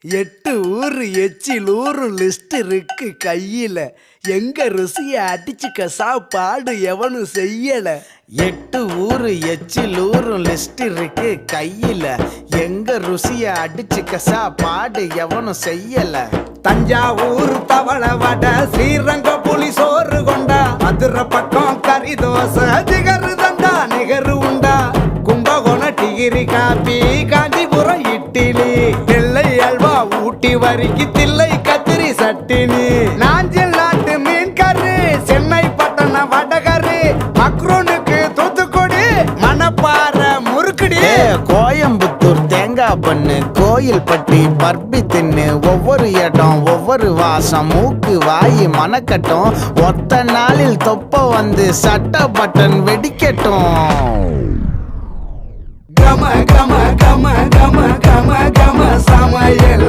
8 ஊரு எச்சில் ஊரும் லிஸ்ட் இருக்கு கையில. எங்க ருசிய அடிச்சுக்க சாப்பாடு எவனும் செய்யல. 8 ஊரு எச்சில் ஊரும் லிஸ்ட் இருக்கு கையில. எங்க ருசிய அடிச்சுக்க சாப்பாடு எவனும் செய்யல. தஞ்சாவூர் பவள வடை, ஸ்ரீரங்க புலி சோறு கொண்டா, மதுரை பக்கம் கறி தோசை, ஜிகரு தண்டா நிகரு உண்டா, கும்பகோணம் டிகிரி காப்பி, காஞ்சிபுரம் இட்லி, நெல்லை அல்வா ஊட்டி வரிக்கு தில்லை கத்திரி சட்டினி, நாஞ்சில் நாட்டு மீன் கறி, சென்னை பட்டணம் வடகறி, மக்ரூனுக்கு தூத்துக்குடி, மணப்பாறை முறுக்குடி, கோயம்புத்தூர் தேங்காய் பண்ணு, கோயில் பட்டி பர்பி தின்னு, ஒவ்வொரு இடம் ஒவ்வொரு வாசம், மூக்கு வாயி மணக்கட்டும், ஒத்த நாளில் தொப்ப வந்து சட்ட பட்டன் வெடிக்கட்டும். கம கம கம கம கம கம சமையல்.